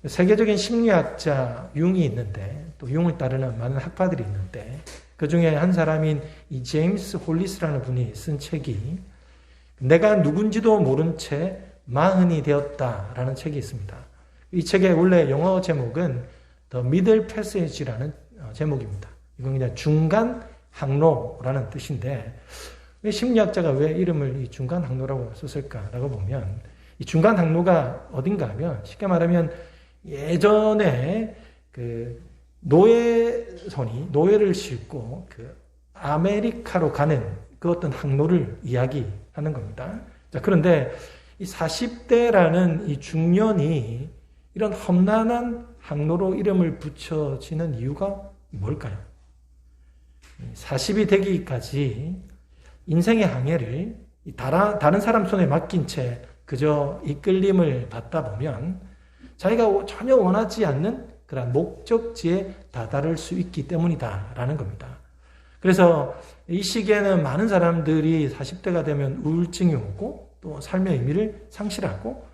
세계적인 심리학자 융이 있는데, 또 융을 따르는 많은 학파들이 있는데, 그 중에 한 사람인 이 제임스 홀리스라는 분이 쓴 책이 내가 누군지도 모른 채 마흔이 되었다라는 책이 있습니다. 이 책의 원래 영어 제목은 The Middle Passage라는 제목입니다. 이건 그냥 중간 항로라는 뜻인데, 왜 심리학자가 왜 이름을 이 중간 항로라고 썼을까라고 보면, 이 중간 항로가 어딘가 하면, 쉽게 말하면 예전에 그 노예를 싣고 그 아메리카로 가는 그 어떤 항로를 이야기하는 겁니다. 자, 그런데 이 40대라는 이 중년이 이런 험난한 항로로 이름을 붙여지는 이유가 뭘까요? 40이 되기까지 인생의 항해를 다른 사람 손에 맡긴 채 그저 이끌림을 받다 보면 자기가 전혀 원하지 않는 그런 목적지에 다다를 수 있기 때문이다라는 겁니다. 그래서 이 시기에는 많은 사람들이 40대가 되면 우울증이 오고 또 삶의 의미를 상실하고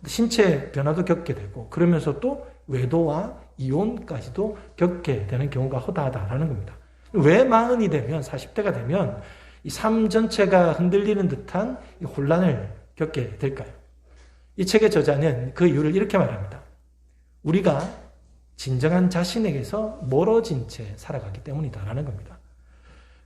신체 변화도 겪게 되고 그러면서 또 외도와 이혼까지도 겪게 되는 경우가 허다하다라는 겁니다. 왜 마흔이 되면 40대가 되면 이 삶 전체가 흔들리는 듯한 이 혼란을 겪게 될까요? 이 책의 저자는 그 이유를 이렇게 말합니다. 우리가 진정한 자신에게서 멀어진 채 살아가기 때문이다라는 겁니다.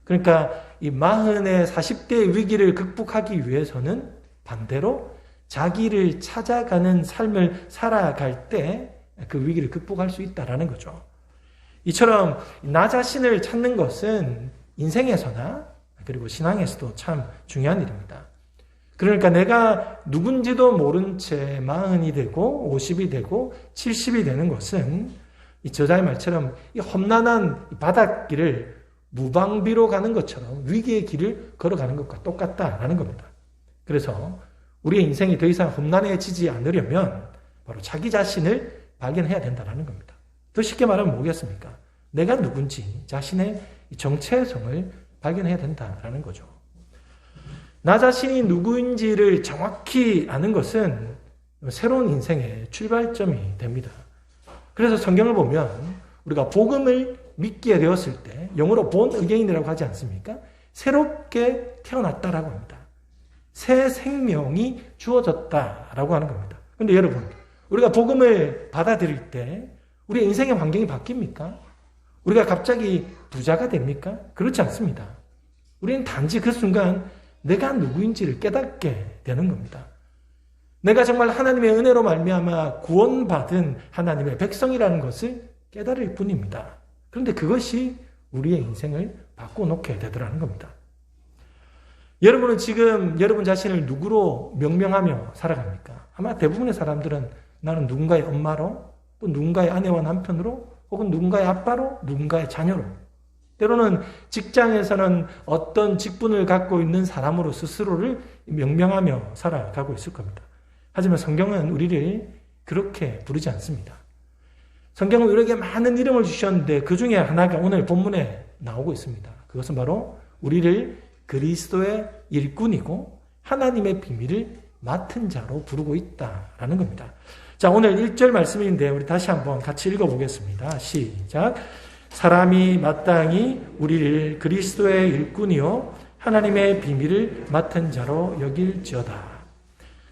그러니까 이 40의 40대의 위기를 극복하기 위해서는 반대로 자기를 찾아가는 삶을 살아갈 때 그 위기를 극복할 수 있다라는 거죠. 이처럼 나 자신을 찾는 것은 인생에서나 그리고 신앙에서도 참 중요한 일입니다. 그러니까 내가 누군지도 모른 채 40이 되고 50이 되고 70이 되는 것은 이 저자의 말처럼 이 험난한 바닷길을 무방비로 가는 것처럼 위기의 길을 걸어가는 것과 똑같다라는 겁니다. 그래서 우리의 인생이 더 이상 험난해지지 않으려면 바로 자기 자신을 발견해야 된다는 겁니다. 더 쉽게 말하면 뭐겠습니까? 내가 누군지 자신의 정체성을 발견해야 된다는 거죠. 나 자신이 누구인지를 정확히 아는 것은 새로운 인생의 출발점이 됩니다. 그래서 성경을 보면 우리가 복음을 믿게 되었을 때 영어로 본 어게인이라고 하지 않습니까? 새롭게 태어났다라고 합니다. 새 생명이 주어졌다라고 하는 겁니다. 그런데 여러분, 우리가 복음을 받아들일 때 우리의 인생의 환경이 바뀝니까? 우리가 갑자기 부자가 됩니까? 그렇지 않습니다. 우리는 단지 그 순간 내가 누구인지를 깨닫게 되는 겁니다. 내가 정말 하나님의 은혜로 말미암아 구원받은 하나님의 백성이라는 것을 깨달을 뿐입니다. 그런데 그것이 우리의 인생을 바꿔놓게 되더라는 겁니다. 여러분은 지금 여러분 자신을 누구로 명명하며 살아갑니까? 아마 대부분의 사람들은 나는 누군가의 엄마로, 또 누군가의 아내와 남편으로, 혹은 누군가의 아빠로, 누군가의 자녀로, 때로는 직장에서는 어떤 직분을 갖고 있는 사람으로 스스로를 명명하며 살아가고 있을 겁니다. 하지만 성경은 우리를 그렇게 부르지 않습니다. 성경은 우리에게 많은 이름을 주셨는데 그 중에 하나가 오늘 본문에 나오고 있습니다. 그것은 바로 우리를 그리스도의 일꾼이고 하나님의 비밀을 맡은 자로 부르고 있다라는 겁니다. 자, 오늘 1절 말씀인데 우리 다시 한번 같이 읽어보겠습니다. 시작. 사람이 마땅히 우리를 그리스도의 일꾼이요 하나님의 비밀을 맡은 자로 여길지어다.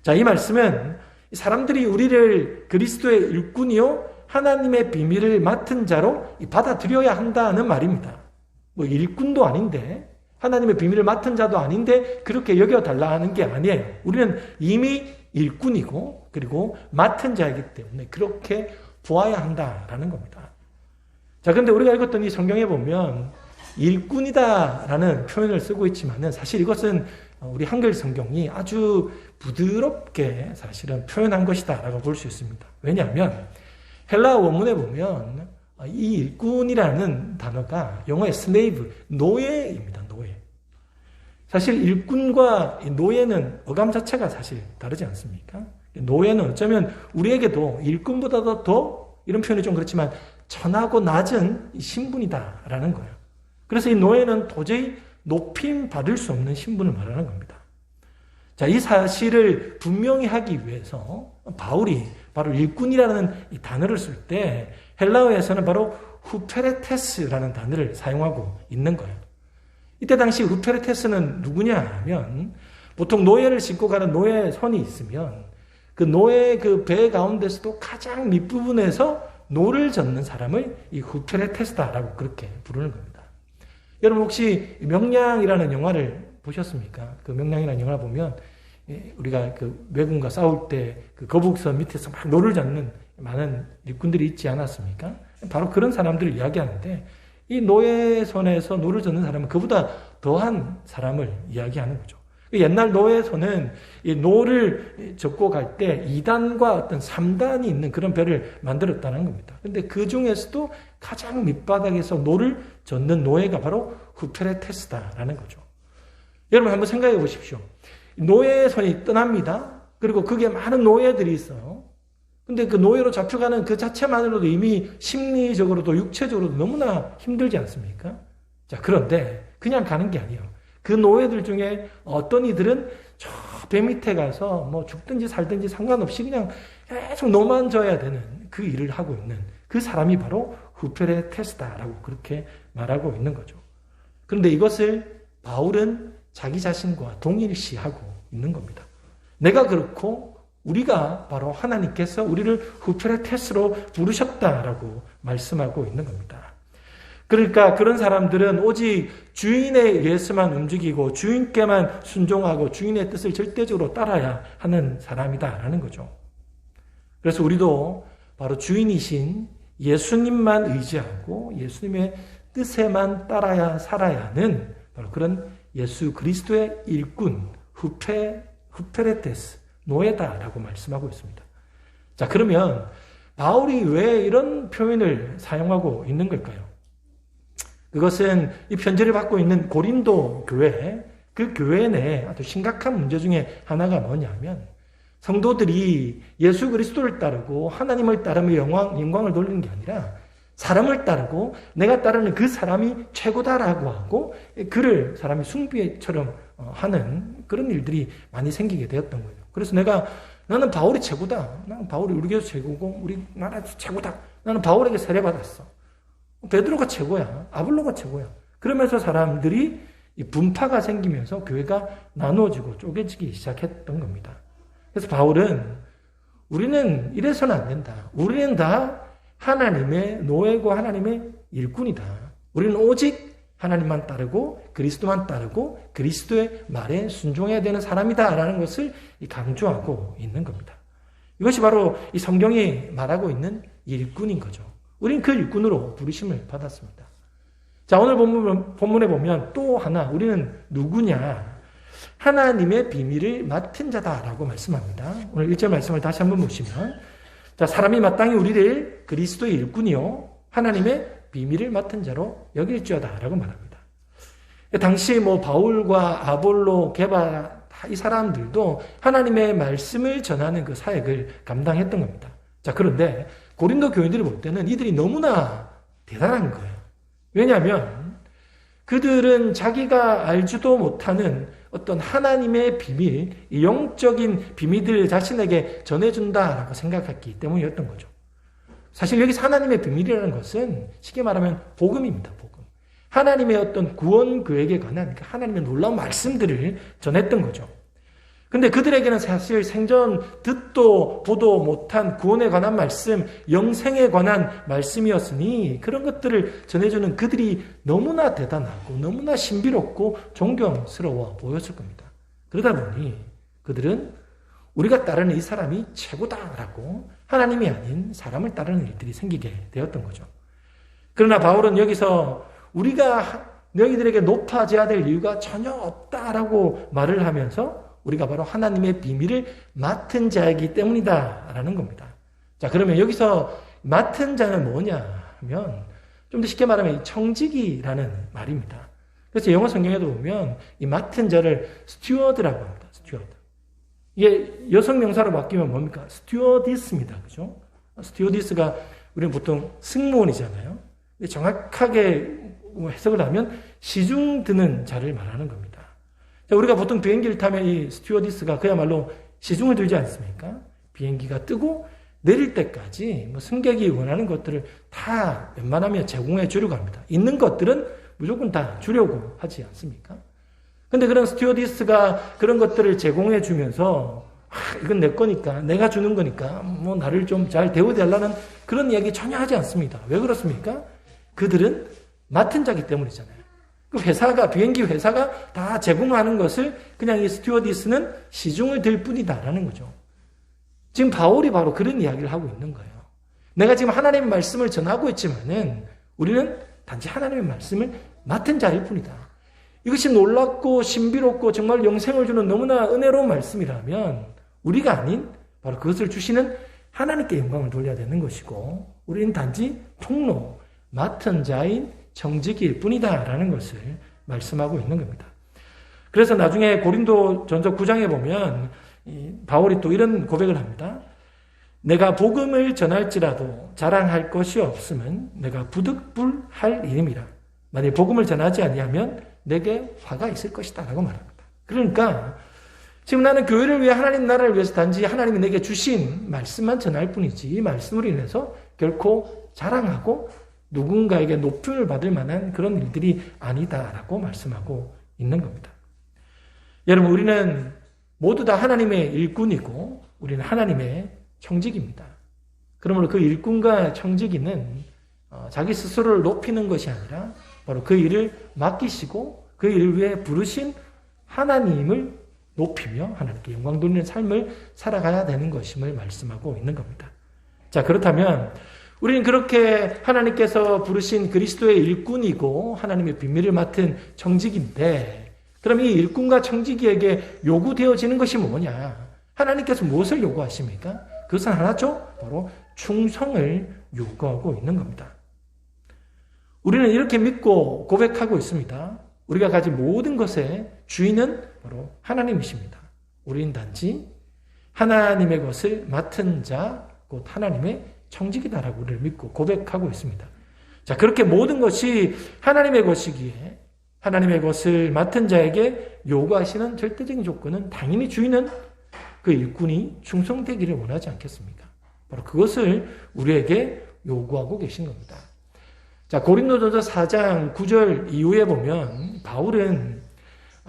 자, 이 말씀은 사람들이 우리를 그리스도의 일꾼이요 하나님의 비밀을 맡은 자로 받아들여야 한다는 말입니다. 뭐 일꾼도 아닌데 하나님의 비밀을 맡은 자도 아닌데 그렇게 여겨달라 하는 게 아니에요. 우리는 이미 일꾼이고 그리고 맡은 자이기 때문에 그렇게 보아야 한다라는 겁니다. 자, 근데 우리가 읽었던 이 성경에 보면 일꾼이다라는 표현을 쓰고 있지만은 사실 이것은 우리 한글 성경이 아주 부드럽게 사실은 표현한 것이다라고 볼 수 있습니다. 왜냐하면 헬라어 원문에 보면 이 일꾼이라는 단어가 영어의 slave, 노예입니다. 노예. 사실 일꾼과 노예는 어감 자체가 사실 다르지 않습니까? 노예는 어쩌면 우리에게도 일꾼보다도 더 이런 표현이 좀 그렇지만 천하고 낮은 신분이다라는 거예요. 그래서 이 노예는 도저히 높임 받을 수 없는 신분을 말하는 겁니다. 자, 이 사실을 분명히 하기 위해서 바울이 바로 일꾼이라는 이 단어를 쓸 때 헬라어에서는 바로 후페레테스라는 단어를 사용하고 있는 거예요. 이때 당시 후페레테스는 누구냐 하면 보통 노예를 싣고 가는 노예선이 있으면 그 노예 그 배 가운데서도 가장 밑부분에서 노를 젓는 사람을 이 후페레테스다라고 그렇게 부르는 겁니다. 여러분 혹시 명량이라는 영화를 보셨습니까? 그 명량이라는 영화를 보면 우리가 그 왜군과 싸울 때 그 거북선 밑에서 막 노를 젓는 많은 일꾼들이 있지 않았습니까? 바로 그런 사람들을 이야기하는데 이 노예선에서 노를 젓는 사람은 그보다 더한 사람을 이야기하는 거죠. 옛날 노예선은 이 노를 젓고 갈 때 2단과 어떤 3단이 있는 그런 배를 만들었다는 겁니다. 근데 그 중에서도 가장 밑바닥에서 노를 젓는 노예가 바로 후페레테스다라는 거죠. 여러분 한번 생각해 보십시오. 노예선이 떠납니다. 그리고 거기에 많은 노예들이 있어요. 근데 그 노예로 잡혀가는 그 자체만으로도 이미 심리적으로도 육체적으로도 너무나 힘들지 않습니까? 자, 그런데 그냥 가는 게 아니에요. 그 노예들 중에 어떤 이들은 저 배 밑에 가서 뭐 죽든지 살든지 상관없이 그냥 계속 노만 져야 되는 그 일을 하고 있는 그 사람이 바로 후페레테스다라고 그렇게 말하고 있는 거죠. 그런데 이것을 바울은 자기 자신과 동일시하고 있는 겁니다. 내가 그렇고 우리가 바로 하나님께서 우리를 후페레테스로 부르셨다라고 말씀하고 있는 겁니다. 그러니까 그런 사람들은 오직 주인에 의해서만 움직이고 주인께만 순종하고 주인의 뜻을 절대적으로 따라야 하는 사람이다라는 거죠. 그래서 우리도 바로 주인이신 예수님만 의지하고 예수님의 뜻에만 따라야 살아야 하는 바로 그런 예수 그리스도의 일꾼 후페레테스 노예다라고 말씀하고 있습니다. 자, 그러면 바울이 왜 이런 표현을 사용하고 있는 걸까요? 그것은 이 편지를 받고 있는 고린도 교회, 그 교회 내에 아주 심각한 문제 중에 하나가 뭐냐면 성도들이 예수 그리스도를 따르고 하나님을 따르며 영광을 돌리는 게 아니라 사람을 따르고 내가 따르는 그 사람이 최고다라고 하고 그를 사람이 숭배처럼 하는 그런 일들이 많이 생기게 되었던 거예요. 그래서 나는 바울이 최고다. 나는 바울이 우리 교회 최고고 우리 나라 최고다. 나는 바울에게 세례받았어. 베드로가 최고야. 아볼로가 최고야. 그러면서 사람들이 분파가 생기면서 교회가 나누어지고 쪼개지기 시작했던 겁니다. 그래서 바울은 우리는 이래서는 안 된다. 우리는 다 하나님의 노예고 하나님의 일꾼이다. 우리는 오직 하나님만 따르고 그리스도만 따르고 그리스도의 말에 순종해야 되는 사람이다라는 것을 강조하고 있는 겁니다. 이것이 바로 이 성경이 말하고 있는 일꾼인 거죠. 우리는 그 일꾼으로 부르심을 받았습니다. 자, 오늘 본문에 보면 또 하나 우리는 누구냐? 하나님의 비밀을 맡은 자다라고 말씀합니다. 오늘 1절 말씀을 다시 한번 보시면 자, 사람이 마땅히 우리를 그리스도의 일꾼이요 하나님의 비밀을 맡은 자로 여길지어다라고 말합니다. 당시 바울과 아볼로, 게바 이 사람들도 하나님의 말씀을 전하는 그 사역을 감당했던 겁니다. 자, 그런데 고린도 교인들이 볼 때는 이들이 너무나 대단한 거예요. 왜냐하면 그들은 자기가 알지도 못하는 어떤 하나님의 비밀, 영적인 비밀들을 자신에게 전해준다라고 생각했기 때문이었던 거죠. 사실 여기서 하나님의 비밀이라는 것은 쉽게 말하면 복음입니다. 복음. 하나님의 어떤 구원 계획에 관한 하나님의 놀라운 말씀들을 전했던 거죠. 근데 그들에게는 사실 생전 듣도 보도 못한 구원에 관한 말씀, 영생에 관한 말씀이었으니 그런 것들을 전해주는 그들이 너무나 대단하고 너무나 신비롭고 존경스러워 보였을 겁니다. 그러다 보니 그들은 우리가 따르는 이 사람이 최고다라고 하나님이 아닌 사람을 따르는 일들이 생기게 되었던 거죠. 그러나 바울은 여기서 우리가 너희들에게 높아져야 될 이유가 전혀 없다라고 말을 하면서 우리가 바로 하나님의 비밀을 맡은 자이기 때문이다라는 겁니다. 자, 그러면 여기서 맡은 자는 뭐냐 하면 좀 더 쉽게 말하면 청지기라는 말입니다. 그래서 영어 성경에도 보면 이 맡은 자를 스튜어드라고 합니다. 스튜어드. 이게 여성 명사로 바뀌면 뭡니까? 스튜어디스입니다. 그죠? 스튜어디스가 우리는 보통 승무원이잖아요. 정확하게 해석을 하면 시중 드는 자를 말하는 겁니다. 우리가 보통 비행기를 타면 이 스튜어디스가 그야말로 시중을 들지 않습니까? 비행기가 뜨고 내릴 때까지 뭐 승객이 원하는 것들을 다 웬만하면 제공해 주려고 합니다. 있는 것들은 무조건 다 주려고 하지 않습니까? 근데 그런 스튜어디스가 그런 것들을 제공해 주면서 이건 내 거니까, 내가 주는 거니까 뭐 나를 좀 잘 대우해달라는 그런 이야기 전혀 하지 않습니다. 왜 그렇습니까? 그들은 맡은 자기 때문이잖아요. 그 회사가, 비행기 회사가 다 제공하는 것을 그냥 이 스튜어디스는 시중을 들 뿐이다라는 거죠. 지금 바울이 바로 그런 이야기를 하고 있는 거예요. 내가 지금 하나님의 말씀을 전하고 있지만은 우리는 단지 하나님의 말씀을 맡은 자일 뿐이다. 이것이 놀랍고 신비롭고 정말 영생을 주는 너무나 은혜로운 말씀이라면 우리가 아닌 바로 그것을 주시는 하나님께 영광을 돌려야 되는 것이고 우리는 단지 통로, 맡은 자인 정직일 뿐이다라는 것을 말씀하고 있는 겁니다. 그래서 나중에 고린도 전서 9장에 보면 바울이 또 이런 고백을 합니다. 내가 복음을 전할지라도 자랑할 것이 없으면 내가 부득불할 일임이라. 만약 복음을 전하지 아니하면 내게 화가 있을 것이다 라고 말합니다. 그러니까 지금 나는 교회를 위해 하나님 나라를 위해서 단지 하나님이 내게 주신 말씀만 전할 뿐이지 이 말씀으로 인해서 결코 자랑하고 누군가에게 높임을 받을 만한 그런 일들이 아니다라고 말씀하고 있는 겁니다. 여러분 우리는 모두 다 하나님의 일꾼이고 우리는 하나님의 청지기입니다. 그러므로 그 일꾼과 청지기는 자기 스스로를 높이는 것이 아니라 바로 그 일을 맡기시고 그 일을 위해 부르신 하나님을 높이며 하나님께 영광 돌리는 삶을 살아가야 되는 것임을 말씀하고 있는 겁니다. 자, 그렇다면 우리는 그렇게 하나님께서 부르신 그리스도의 일꾼이고 하나님의 비밀을 맡은 청지기인데 그럼 이 일꾼과 청지기에게 요구되어지는 것이 뭐냐? 하나님께서 무엇을 요구하십니까? 그것은 하나죠. 바로 충성을 요구하고 있는 겁니다. 우리는 이렇게 믿고 고백하고 있습니다. 우리가 가진 모든 것의 주인은 바로 하나님이십니다. 우리는 단지 하나님의 것을 맡은 자, 곧 하나님의 청지기다라고 우리를 믿고 고백하고 있습니다. 자, 그렇게 모든 것이 하나님의 것이기에 하나님의 것을 맡은 자에게 요구하시는 절대적인 조건은 당연히 주인은 그 일꾼이 충성되기를 원하지 않겠습니까? 바로 그것을 우리에게 요구하고 계신 겁니다. 자, 고린도전서 4장 9절 이후에 보면 바울은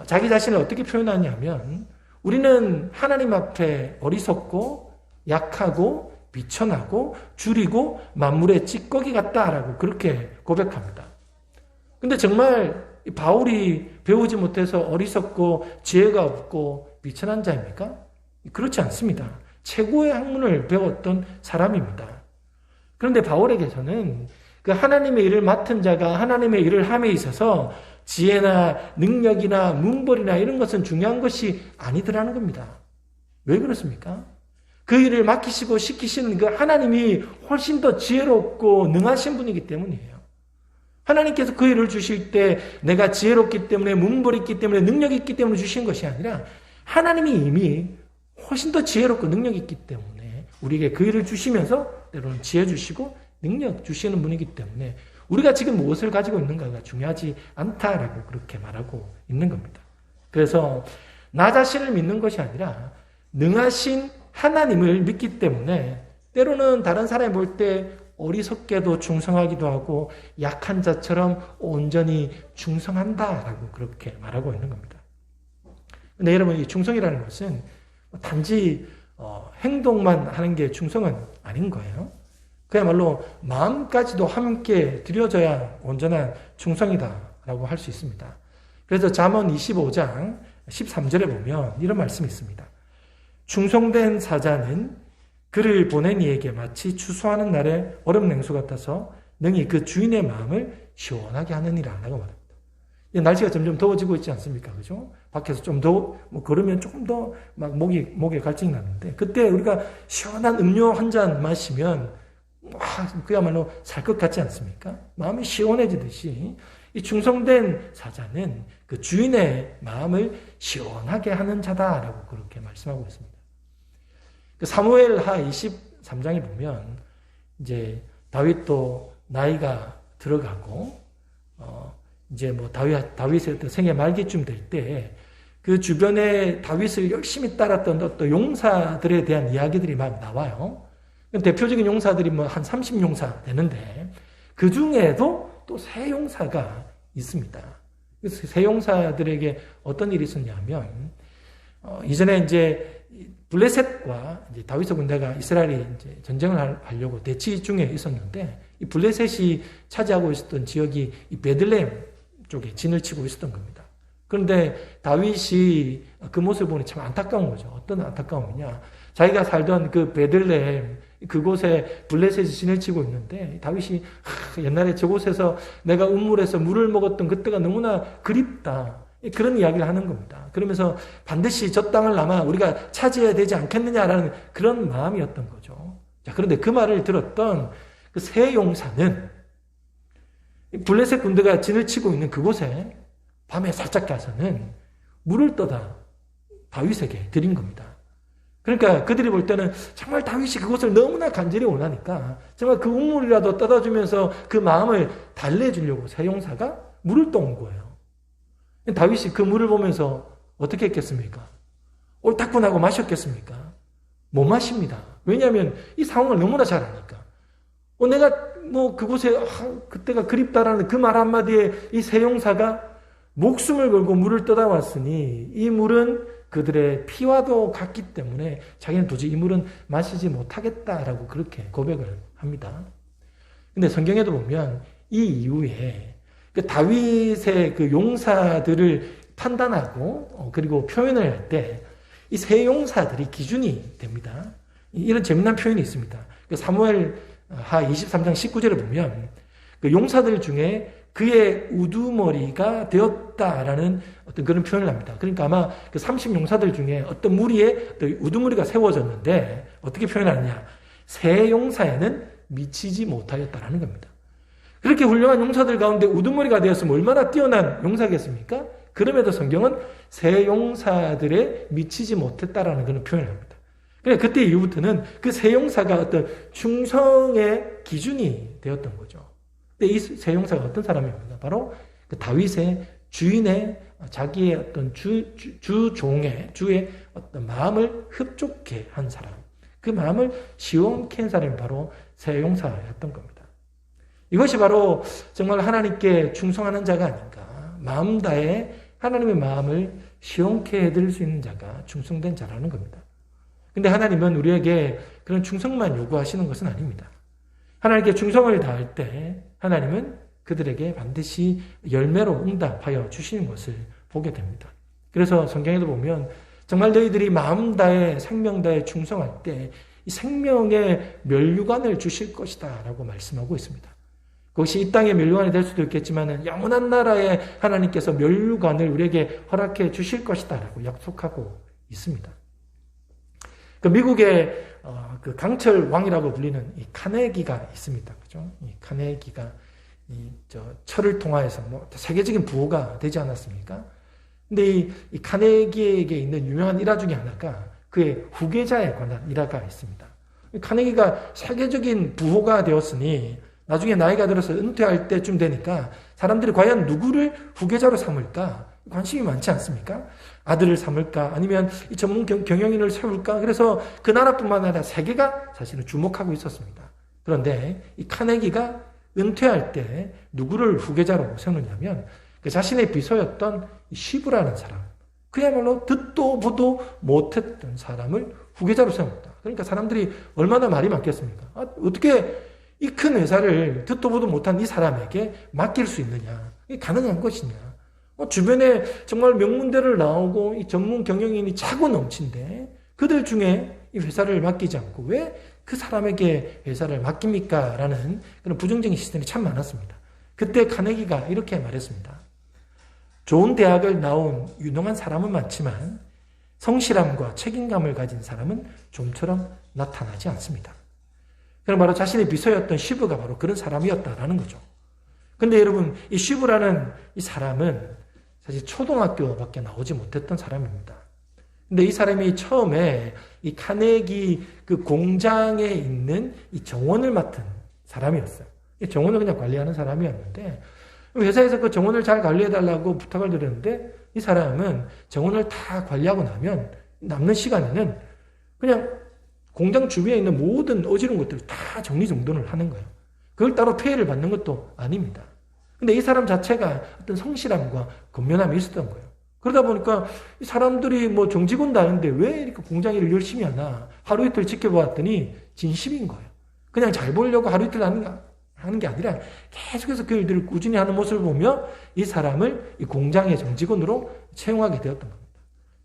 자기 자신을 어떻게 표현하냐면 우리는 하나님 앞에 어리석고 약하고 비천하고 줄이고 만물의 찌꺼기 같다라고 그렇게 고백합니다. 근데 정말 바울이 배우지 못해서 어리석고 지혜가 없고 비천한 자입니까? 그렇지 않습니다. 최고의 학문을 배웠던 사람입니다. 그런데 바울에게서는 그 하나님의 일을 맡은 자가 하나님의 일을 함에 있어서 지혜나 능력이나 문벌이나 이런 것은 중요한 것이 아니더라는 겁니다. 왜 그렇습니까? 그 일을 맡기시고 시키시는 그 하나님이 훨씬 더 지혜롭고 능하신 분이기 때문이에요. 하나님께서 그 일을 주실 때 내가 지혜롭기 때문에 문벌이 있기 때문에 능력이 있기 때문에 주신 것이 아니라 하나님이 이미 훨씬 더 지혜롭고 능력이 있기 때문에 우리에게 그 일을 주시면서 때로는 지혜 주시고 능력 주시는 분이기 때문에 우리가 지금 무엇을 가지고 있는가가 중요하지 않다라고 그렇게 말하고 있는 겁니다. 그래서 나 자신을 믿는 것이 아니라 능하신 하나님을 믿기 때문에 때로는 다른 사람이 볼 때 어리석게도 충성하기도 하고 약한 자처럼 온전히 충성한다라고 그렇게 말하고 있는 겁니다. 근데 여러분 이 충성이라는 것은 단지 행동만 하는 게 충성은 아닌 거예요. 그야말로 마음까지도 함께 드려져야 온전한 충성이다라고 할 수 있습니다. 그래서 잠언 25장 13절에 보면 이런 말씀이 있습니다. 충성된 사자는 그를 보낸 이에게 마치 추수하는 날의 얼음 냉수 같아서 능히 그 주인의 마음을 시원하게 하느니라 라고 말합니다. 날씨가 점점 더워지고 있지 않습니까? 그죠? 밖에서 좀 더 걸으면 조금 더 막 목에 갈증이 나는데 그때 우리가 시원한 음료 한 잔 마시면 그야말로 살 것 같지 않습니까? 마음이 시원해지듯이 이 충성된 사자는 그 주인의 마음을 시원하게 하는 자다라고 그렇게 말씀하고 있습니다. 그 사무엘하 23장에 보면 이제 다윗도 나이가 들어가고 이제 뭐 다윗의 어떤 생애 말기쯤 될 때 그 주변에 다윗을 열심히 따랐던 또 용사들에 대한 이야기들이 막 나와요. 대표적인 용사들이 뭐 한 30용사 되는데 그 중에도 또 세 용사가 있습니다. 세 용사들에게 어떤 일이 있었냐면 이전에 이제 블레셋과 이제 다윗의 군대가 이스라엘이 이제 전쟁을 하려고 대치 중에 있었는데 이 블레셋이 차지하고 있었던 지역이 이 베들레헴 쪽에 진을 치고 있었던 겁니다. 그런데 다윗이 그 모습을 보니 참 안타까운 거죠. 어떤 안타까움이냐? 자기가 살던 그 베들레헴 그곳에 블레셋이 진을 치고 있는데 다윗이 옛날에 저곳에서 내가 우물에서 물을 먹었던 그때가 너무나 그립다. 그런 이야기를 하는 겁니다. 그러면서 반드시 저 땅을 아마 우리가 차지해야 되지 않겠느냐라는 그런 마음이었던 거죠. 자, 그런데 그 말을 들었던 그 세 용사는 블레셋 군대가 진을 치고 있는 그곳에 밤에 살짝 가서는 물을 떠다 다윗에게 드린 겁니다. 그러니까 그들이 볼 때는 정말 다윗이 그것을 너무나 간절히 원하니까 정말 그 우물이라도 떠다주면서 그 마음을 달래주려고 세 용사가 물을 떠온 거예요. 다윗이 그 물을 보면서 어떻게 했겠습니까? 옳다군하고 마셨겠습니까? 못 마십니다. 왜냐하면 이 상황을 너무나 잘 아니까. 내가 뭐 그곳에 그때가 그립다라는 그 말 한마디에 이 세 용사가 목숨을 걸고 물을 떠다 왔으니 이 물은 그들의 피와도 같기 때문에 자기는 도저히 이 물은 마시지 못하겠다라고 그렇게 고백을 합니다. 근데 성경에도 보면 이 이후에 그 다윗의 그 용사들을 판단하고 그리고 표현을 할 때 이 세 용사들이 기준이 됩니다. 이런 재미난 표현이 있습니다. 그 사무엘하 23장 19절에 보면 그 용사들 중에 그의 우두머리가 되었다라는 어떤 그런 표현을 합니다. 그러니까 아마 그 30용사들 중에 어떤 무리에 우두머리가 세워졌는데 어떻게 표현하느냐? 세 용사에는 미치지 못하였다라는 겁니다. 그렇게 훌륭한 용사들 가운데 우두머리가 되었으면 얼마나 뛰어난 용사겠습니까? 그럼에도 성경은 세 용사들에 미치지 못했다라는 그런 표현을 합니다. 그러니까 그때 이후부터는 그 세 용사가 어떤 충성의 기준이 되었던 거죠. 이 세 용사가 어떤 사람입니까? 바로 그 다윗의 주인의 자기의 어떤 주의 어떤 마음을 흡족해 한 사람. 그 마음을 시원케 한 사람이 바로 세 용사였던 겁니다. 이것이 바로 정말 하나님께 충성하는 자가 아닌가. 마음 다해 하나님의 마음을 시원케 해드릴 수 있는 자가 충성된 자라는 겁니다. 근데 하나님은 우리에게 그런 충성만 요구하시는 것은 아닙니다. 하나님께 충성을 다할 때 하나님은 그들에게 반드시 열매로 응답하여 주시는 것을 보게 됩니다. 그래서 성경에도 보면 정말 너희들이 마음 다해 생명 다해 충성할 때 이 생명의 면류관을 주실 것이다 라고 말씀하고 있습니다. 그것이 이 땅의 면류관이 될 수도 있겠지만 영원한 나라에 하나님께서 면류관을 우리에게 허락해 주실 것이다 라고 약속하고 있습니다. 그 미국의 그 강철 왕이라고 불리는 이 카네기가 있습니다. 그죠? 이 카네기가 철을 통하여서 뭐 세계적인 부호가 되지 않았습니까? 근데 이 카네기에게 있는 유명한 일화 중에 하나가 그의 후계자에 관한 일화가 있습니다. 카네기가 세계적인 부호가 되었으니 나중에 나이가 들어서 은퇴할 때쯤 되니까 사람들이 과연 누구를 후계자로 삼을까? 관심이 많지 않습니까? 아들을 삼을까? 아니면 이 전문 경영인을 세울까? 그래서 그 나라뿐만 아니라 세계가 사실은 주목하고 있었습니다. 그런데 이 카네기가 은퇴할 때 누구를 후계자로 세우느냐면 그 자신의 비서였던 시브라는 사람, 그야말로 듣도 보도 못했던 사람을 후계자로 세웁니다. 그러니까 사람들이 얼마나 말이 많겠습니까? 어떻게 이 큰 회사를 듣도 보도 못한 이 사람에게 맡길 수 있느냐? 이게 가능한 것이냐? 주변에 정말 명문대를 나오고 이 전문 경영인이 차고 넘친데 그들 중에 이 회사를 맡기지 않고 왜 그 사람에게 회사를 맡깁니까? 라는 그런 부정적인 시선이 참 많았습니다. 그때 카네기가 이렇게 말했습니다. 좋은 대학을 나온 유능한 사람은 많지만 성실함과 책임감을 가진 사람은 좀처럼 나타나지 않습니다. 그럼 바로 자신의 비서였던 시브가 바로 그런 사람이었다라는 거죠. 근데 여러분, 이 시브라는 이 사람은 사실 초등학교밖에 나오지 못했던 사람입니다. 근데 이 사람이 처음에 이 카네기 그 공장에 있는 이 정원을 맡은 사람이었어요. 이 정원을 그냥 관리하는 사람이었는데 회사에서 그 정원을 잘 관리해달라고 부탁을 드렸는데 이 사람은 정원을 다 관리하고 나면 남는 시간에는 그냥 공장 주위에 있는 모든 어지러운 것들을 다 정리정돈을 하는 거예요. 그걸 따로 폐해를 받는 것도 아닙니다. 근데 이 사람 자체가 어떤 성실함과 건면함이 있었던 거예요. 그러다 보니까 이 사람들이 뭐 정직원도 아닌데 왜 이렇게 공장 일을 열심히 하나 하루 이틀 지켜보았더니 진심인 거예요. 그냥 잘 보려고 하루 이틀 하는 게 아니라 계속해서 그 일들을 꾸준히 하는 모습을 보며 이 사람을 이 공장의 정직원으로 채용하게 되었던 겁니다.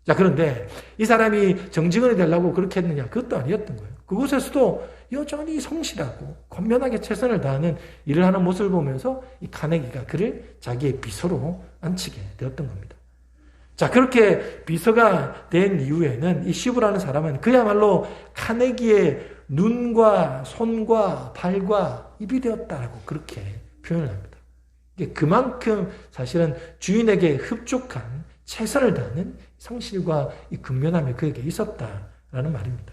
자, 그런데 이 사람이 정직원이 되려고 그렇게 했느냐? 그것도 아니었던 거예요. 그곳에서도 여전히 성실하고 건면하게 최선을 다하는 일을 하는 모습을 보면서 이 카네기가 그를 자기의 비서로 앉히게 되었던 겁니다. 자, 그렇게 비서가 된 이후에는 이 시브라는 사람은 그야말로 카네기의 눈과 손과 발과 입이 되었다라고 그렇게 표현을 합니다. 이게 그만큼 사실은 주인에게 흡족한 최선을 다하는 성실과 이 근면함이 그에게 있었다라는 말입니다.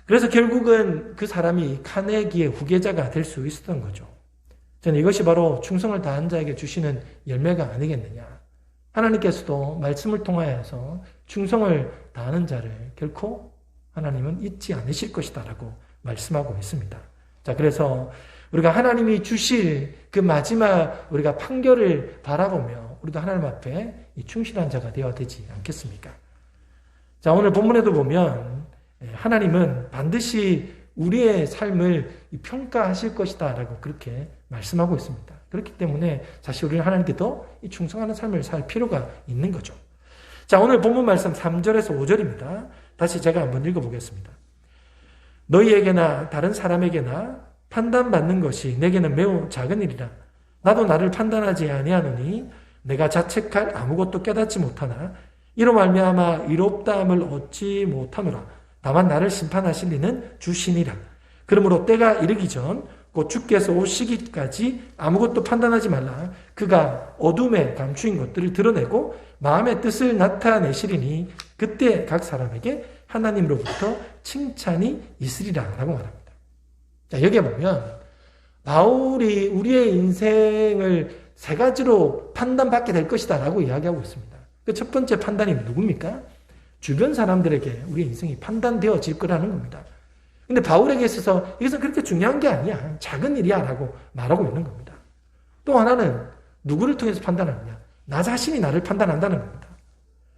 그래서 결국은 그 사람이 카네기의 후계자가 될 수 있었던 거죠. 저는 이것이 바로 충성을 다한 자에게 주시는 열매가 아니겠느냐. 하나님께서도 말씀을 통하여서 충성을 다하는 자를 결코 하나님은 잊지 않으실 것이다 라고 말씀하고 있습니다. 자, 그래서 우리가 하나님이 주실 그 마지막 우리가 판결을 바라보며 우리도 하나님 앞에 충실한 자가 되어야 되지 않겠습니까? 자, 오늘 본문에도 보면 하나님은 반드시 우리의 삶을 평가하실 것이다 라고 그렇게 말씀하고 있습니다. 그렇기 때문에 사실 우리는 하나님께 더 충성하는 삶을 살 필요가 있는 거죠. 자, 오늘 본문 말씀 3절에서 5절입니다. 다시 제가 한번 읽어보겠습니다. 너희에게나 다른 사람에게나 판단받는 것이 내게는 매우 작은 일이라. 나도 나를 판단하지 아니하노니 내가 자책할 아무것도 깨닫지 못하나 이로 말미암아 의롭다함을 얻지 못하노라. 다만 나를 심판하실 이는 주시니라. 그러므로 때가 이르기 전 곧 주께서 오시기까지 아무것도 판단하지 말라. 그가 어둠에 감추인 것들을 드러내고 마음의 뜻을 나타내시리니 그때 각 사람에게 하나님으로부터 칭찬이 있으리라 라고 말합니다. 자, 여기에 보면 바울이 우리의 인생을 세 가지로 판단받게 될 것이다 라고 이야기하고 있습니다. 그 첫 번째 판단이 누굽니까? 주변 사람들에게 우리의 인생이 판단되어질 거라는 겁니다. 근데 바울에게 있어서 이것은 그렇게 중요한 게 아니야. 작은 일이야 라고 말하고 있는 겁니다. 또 하나는 누구를 통해서 판단하느냐? 나 자신이 나를 판단한다는 겁니다.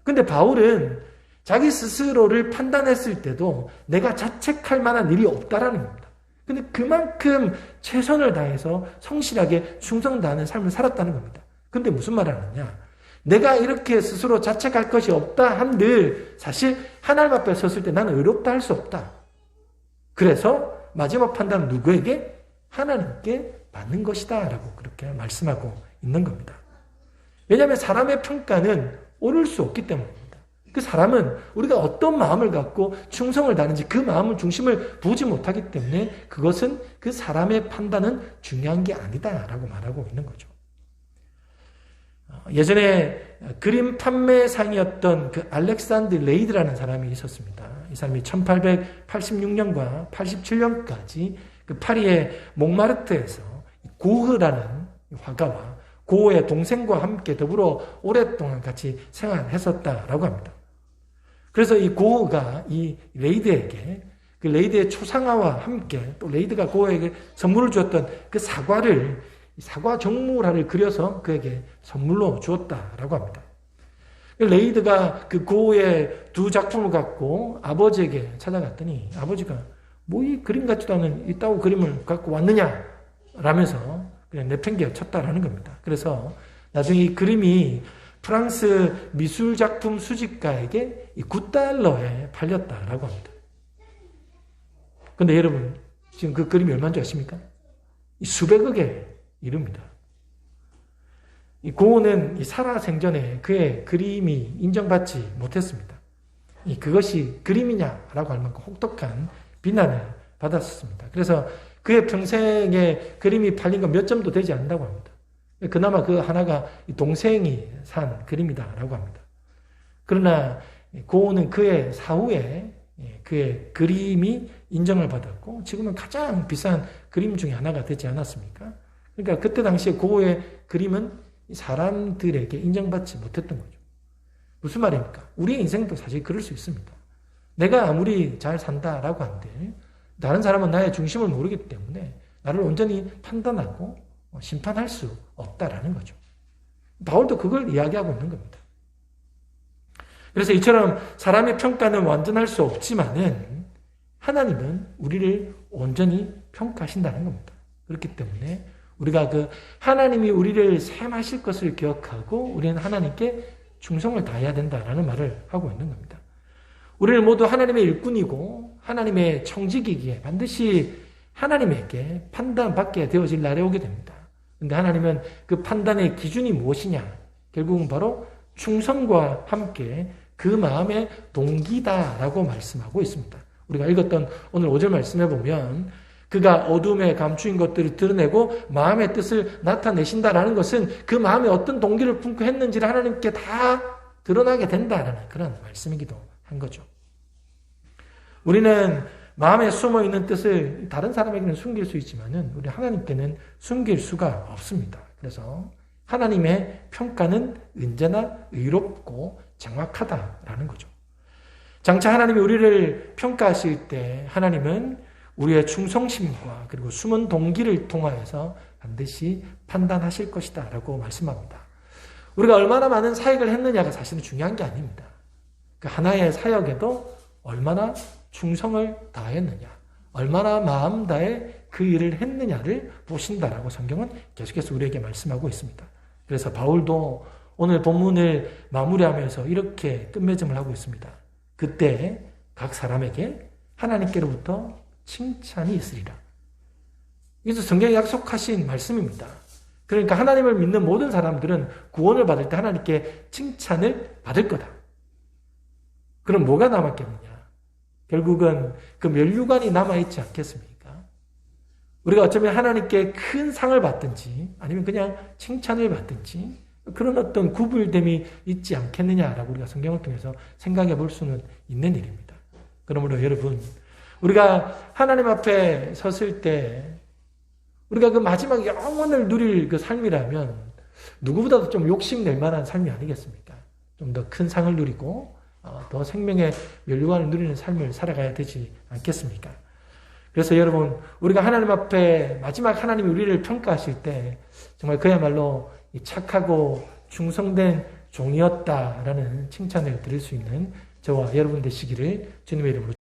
근데 바울은 자기 스스로를 판단했을 때도 내가 자책할 만한 일이 없다라는 겁니다. 근데 그만큼 최선을 다해서 성실하게 충성 다하는 삶을 살았다는 겁니다. 근데 무슨 말을 하느냐? 내가 이렇게 스스로 자책할 것이 없다 한들 사실 하나님 앞에 섰을 때 나는 의롭다 할 수 없다. 그래서 마지막 판단은 누구에게? 하나님께 받는 것이다 라고 그렇게 말씀하고 있는 겁니다. 왜냐하면 사람의 평가는 옳을 수 없기 때문입니다. 그 사람은 우리가 어떤 마음을 갖고 충성을 다하는지 그 마음을 중심을 보지 못하기 때문에 그것은 그 사람의 판단은 중요한 게 아니다 라고 말하고 있는 거죠. 예전에 그림 판매상이었던 그 알렉산드 레이드라는 사람이 있었습니다. 이 사람이 1886년과 87년까지 그 파리의 몽마르트에서 고흐라는 화가와 고흐의 동생과 함께 더불어 오랫동안 같이 생활했었다라고 합니다. 그래서 이 고흐가 이 레이드에게 그 레이드의 초상화와 함께 또 레이드가 고흐에게 선물을 주었던 그 사과 정물화를 그려서 그에게 선물로 주었다라고 합니다. 레이드가 그 고흐의 두 작품을 갖고 아버지에게 찾아갔더니 아버지가 뭐 이 그림 같지도 않은 이따구 그림을 갖고 왔느냐 라면서 그냥 내팽개 쳤다라는 겁니다. 그래서 나중에 이 그림이 프랑스 미술작품 수집가에게 이 $9에 팔렸다라고 합니다. 근데 여러분 지금 그 그림이 얼마인 줄 아십니까? 이 수백억에 이릅니다. 이 고흐는 이 살아생전에 그의 그림이 인정받지 못했습니다. 그것이 그림이냐라고 할 만큼 혹독한 비난을 받았습니다. 그래서 그의 평생에 그림이 팔린 건 몇 점도 되지 않는다고 합니다. 그나마 그 하나가 동생이 산 그림이다라고 합니다. 그러나 고흐는 그의 사후에 그의 그림이 인정을 받았고 지금은 가장 비싼 그림 중에 하나가 되지 않았습니까? 그러니까 그때 당시에 고흐의 그림은 사람들에게 인정받지 못했던 거죠. 무슨 말입니까? 우리의 인생도 사실 그럴 수 있습니다. 내가 아무리 잘 산다라고 한들 다른 사람은 나의 중심을 모르기 때문에 나를 온전히 판단하고 심판할 수 없다라는 거죠. 바울도 그걸 이야기하고 있는 겁니다. 그래서 이처럼 사람의 평가는 완전할 수 없지만은 하나님은 우리를 온전히 평가하신다는 겁니다. 그렇기 때문에 우리가 그 하나님이 우리를 셈하실 것을 기억하고 우리는 하나님께 충성을 다해야 된다라는 말을 하고 있는 겁니다. 우리는 모두 하나님의 일꾼이고 하나님의 청지기기에 반드시 하나님에게 판단받게 되어질 날이 오게 됩니다. 그런데 하나님은 그 판단의 기준이 무엇이냐? 결국은 바로 충성과 함께 그 마음의 동기다라고 말씀하고 있습니다. 우리가 읽었던 오늘 5절 말씀해 보면 그가 어둠에 감추인 것들을 드러내고 마음의 뜻을 나타내신다라는 것은 그 마음에 어떤 동기를 품고 했는지를 하나님께 다 드러나게 된다라는 그런 말씀이기도 한 거죠. 우리는 마음에 숨어 있는 뜻을 다른 사람에게는 숨길 수 있지만은 우리 하나님께는 숨길 수가 없습니다. 그래서 하나님의 평가는 언제나 의롭고 정확하다라는 거죠. 장차 하나님이 우리를 평가하실 때 하나님은 우리의 충성심과 그리고 숨은 동기를 통하여서 반드시 판단하실 것이다 라고 말씀합니다. 우리가 얼마나 많은 사역을 했느냐가 사실은 중요한 게 아닙니다. 그 하나의 사역에도 얼마나 충성을 다했느냐, 얼마나 마음 다해 그 일을 했느냐를 보신다라고 성경은 계속해서 우리에게 말씀하고 있습니다. 그래서 바울도 오늘 본문을 마무리하면서 이렇게 끝맺음을 하고 있습니다. 그때 각 사람에게 하나님께로부터 칭찬이 있으리라. 이것도 성경이 약속하신 말씀입니다. 그러니까 하나님을 믿는 모든 사람들은 구원을 받을 때 하나님께 칭찬을 받을 거다. 그럼 뭐가 남았겠느냐? 결국은 그 면류관이 남아있지 않겠습니까? 우리가 어쩌면 하나님께 큰 상을 받든지 아니면 그냥 칭찬을 받든지 그런 어떤 구불됨이 있지 않겠느냐라고 우리가 성경을 통해서 생각해 볼 수는 있는 일입니다. 그러므로 여러분, 우리가 하나님 앞에 섰을 때 우리가 그 마지막 영원을 누릴 그 삶이라면 누구보다도 좀 욕심낼 만한 삶이 아니겠습니까? 좀 더 큰 상을 누리고 더 생명의 면류관을 누리는 삶을 살아가야 되지 않겠습니까? 그래서 여러분, 우리가 하나님 앞에 마지막 하나님이 우리를 평가하실 때 정말 그야말로 착하고 충성된 종이었다라는 칭찬을 드릴 수 있는 저와 여러분 되시기를 주님의 이름으로